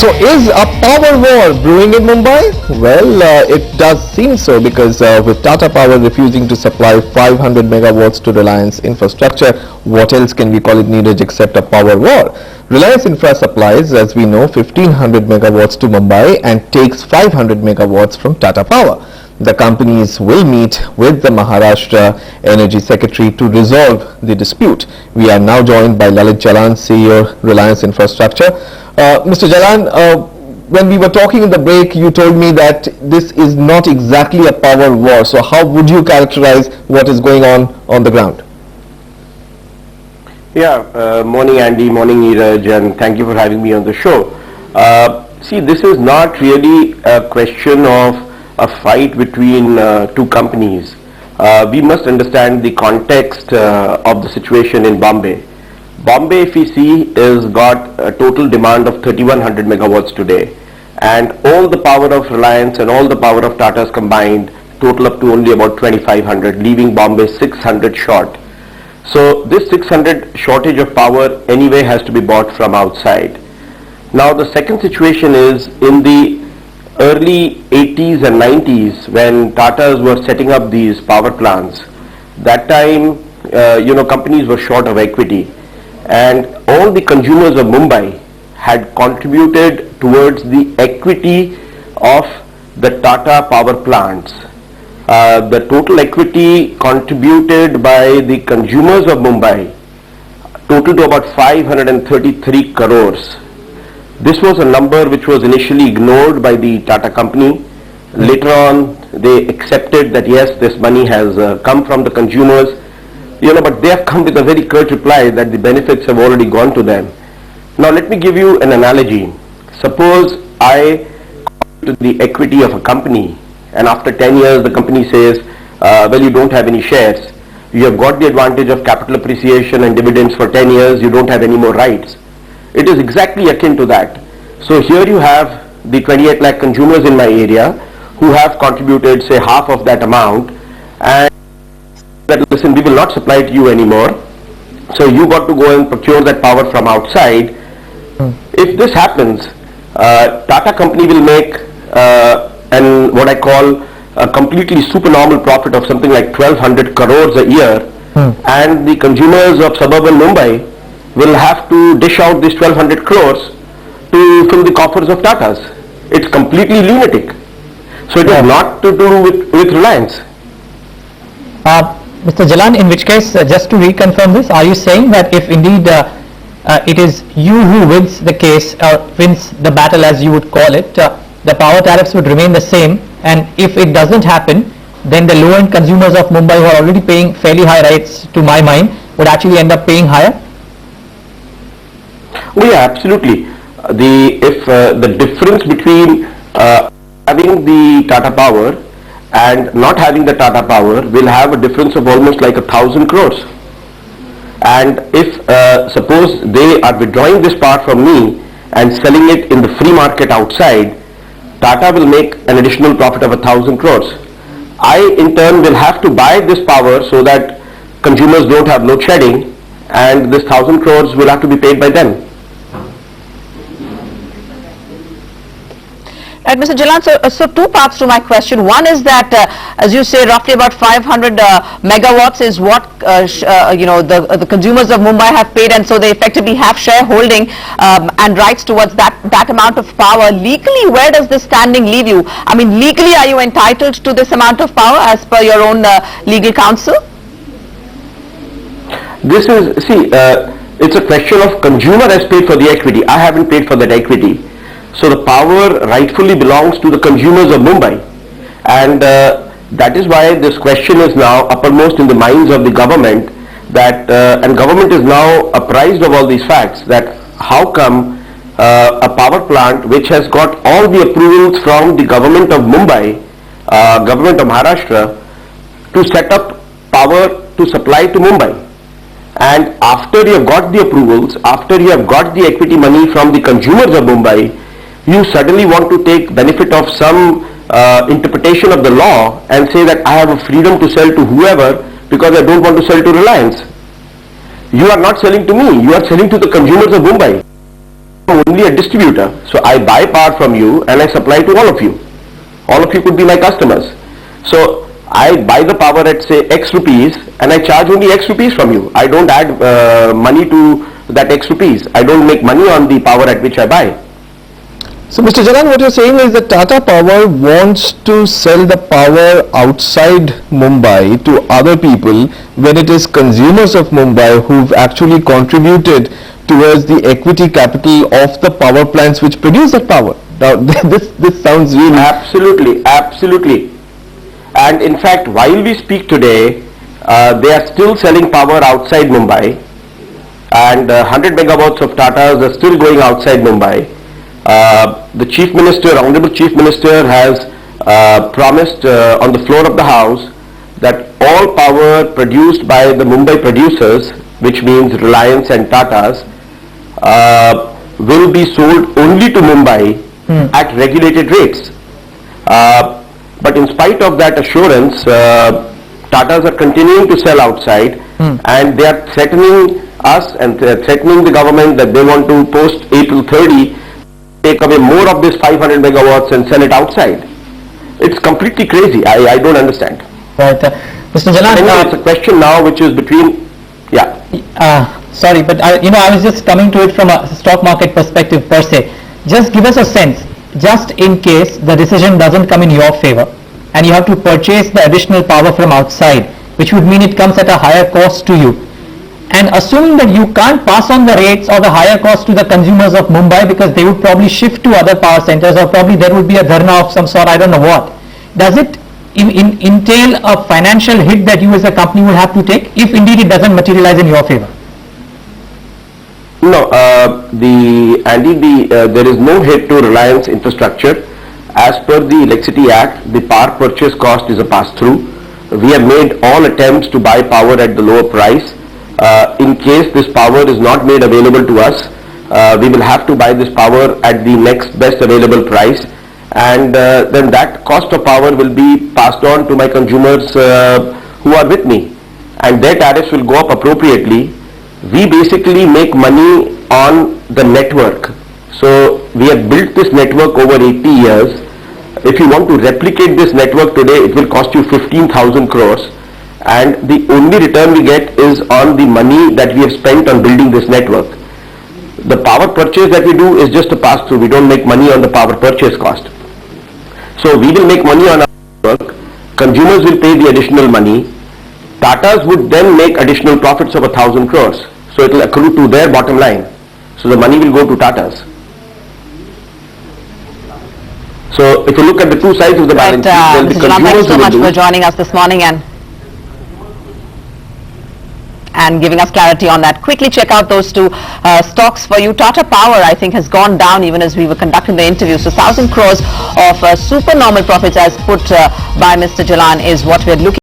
So is a power war brewing in Mumbai? Well, it does seem so because with Tata Power refusing to supply 500 megawatts to Reliance Infrastructure, what else can we call it needed except a power war? Reliance Infra supplies, as we know, 1500 megawatts to Mumbai and takes 500 megawatts from Tata Power. The companies will meet with the Maharashtra Energy Secretary to resolve the dispute. We are now joined by Lalit Jalan, CEO Reliance Infrastructure. Mr. Jalan, when we were talking in the break, you told me that this is not exactly a power war. So how would you characterize what is going on the ground? Yeah, morning Andy, morning Neeraj, and thank you for having me on the show. See, this is not really a question of a fight between two companies. We must understand the context of the situation in Bombay. Bombay, if we see, is got a total demand of 3100 megawatts today, and all the power of Reliance and all the power of Tatas combined total up to only about 2500, leaving Bombay 600 short. So this 600 shortage of power anyway has to be bought from outside. Now the second situation is in the early 80s and 90s when Tatas were setting up these power plants. That time, companies were short of equity, and all the consumers of Mumbai had contributed towards the equity of the Tata power plants. The total equity contributed by the consumers of Mumbai total to about 533 crores. This was a number which was initially ignored by the Tata company. Later on, they accepted that yes, this money has come from the consumers, but they have come with a very curt reply that the benefits have already gone to them. Now let me give you an analogy. Suppose I to the equity of a company, and after 10 years the company says, well, you don't have any shares. You have got the advantage of capital appreciation and dividends for 10 years, you don't have any more rights. It is exactly akin to that. So here you have the 28 lakh consumers in my area who have contributed, say, half of that amount, and that, listen, we will not supply to you anymore. So you got to go and procure that power from outside. If this happens, Tata company will make what I call a completely supernormal profit of something like 1200 crores a year, and the consumers of suburban Mumbai will have to dish out these 1200 crores to fill the coffers of Tatas. It's completely lunatic. So it has not to do with Reliance. Mr. Jalan, in which case, just to reconfirm this, are you saying that if indeed it is you who wins the case, wins the battle as you would call it, the power tariffs would remain the same, and if it doesn't happen, then the low-end consumers of Mumbai who are already paying fairly high rates, to my mind, would actually end up paying higher? Oh yeah, absolutely. The difference between having the Tata power and not having the Tata power will have a difference of almost like 1,000 crores. And if suppose they are withdrawing this power from me and selling it in the free market outside, Tata will make an additional profit of 1,000 crores. I in turn will have to buy this power so that consumers don't have load shedding, and this 1,000 crores will have to be paid by them. Right, Mr. Jalan, so two parts to my question. One is that, as you say, roughly about 500 megawatts is what the consumers of Mumbai have paid, and so they effectively have shareholding and rights towards that amount of power. Legally, where does this standing leave you? I mean, legally, are you entitled to this amount of power as per your own legal counsel? This is, it's a question of consumer has paid for the equity. I haven't paid for that equity. So the power rightfully belongs to the consumers of Mumbai, and that is why this question is now uppermost in the minds of the government, that and government is now apprised of all these facts, that how come a power plant which has got all the approvals from the government of Mumbai, government of Maharashtra, to set up power to supply to Mumbai, and after you have got the approvals, after you have got the equity money from the consumers of Mumbai, you suddenly want to take benefit of some interpretation of the law and say that I have a freedom to sell to whoever because I don't want to sell to Reliance. You are not selling to me, you are selling to the consumers of Mumbai. only a distributor. So I buy power from you and I supply to all of you. All of you could be my customers. So I buy the power at say X rupees and I charge only X rupees from you. I don't add money to that X rupees. I don't make money on the power at which I buy. So Mr. Jalan, what you're saying is that Tata Power wants to sell the power outside Mumbai to other people when it is consumers of Mumbai who've actually contributed towards the equity capital of the power plants which produce that power. Now this sounds really... Absolutely. And in fact, while we speak today, they are still selling power outside Mumbai, and 100 megawatts of Tatas are still going outside Mumbai. The Chief Minister, Honorable Chief Minister, has promised on the floor of the House that all power produced by the Mumbai producers, which means Reliance and Tatas, will be sold only to Mumbai at regulated rates. But in spite of that assurance, Tatas are continuing to sell outside, and they are threatening us and threatening the government that they want to post April 30, take away more of this 500 megawatts and sell it outside. It's completely crazy. I don't understand. Right. Mr. Jalan, It's a question now which is between, sorry, but I was just coming to it from a stock market perspective per se. Just give us a sense, just in case the decision doesn't come in your favor and you have to purchase the additional power from outside, which would mean it comes at a higher cost to you. And assuming that you can't pass on the rates or the higher cost to the consumers of Mumbai because they would probably shift to other power centers, or probably there would be a dharna of some sort, I don't know what. Does it entail a financial hit that you as a company would have to take if indeed it doesn't materialize in your favor? No, there is no hit to Reliance Infrastructure. As per the Electricity Act, the power purchase cost is a pass-through. We have made all attempts to buy power at the lower price. In case this power is not made available to us, we will have to buy this power at the next best available price, and then that cost of power will be passed on to my consumers who are with me, and their tariffs will go up appropriately. We basically make money on the network. So we have built this network over 80 years. If you want to replicate this network today, it will cost you 15,000 crores. And the only return we get is on the money that we have spent on building this network. The power purchase that we do is just a pass-through. We don't make money on the power purchase cost. So we will make money on our network. Consumers will pay the additional money. Tatas would then make additional profits of 1,000 crores. So it will accrue to their bottom line. So the money will go to Tatas. So if you look at the two sides of the balance sheet, then the Mr. Jalan, thank you consumers so much will for lose. joining us this morning and giving us clarity on that. Quickly check out those two stocks for you. Tata Power, I think, has gone down even as we were conducting the interview. So 1,000 crores of supernormal profits as put by Mr. Jalan is what we're looking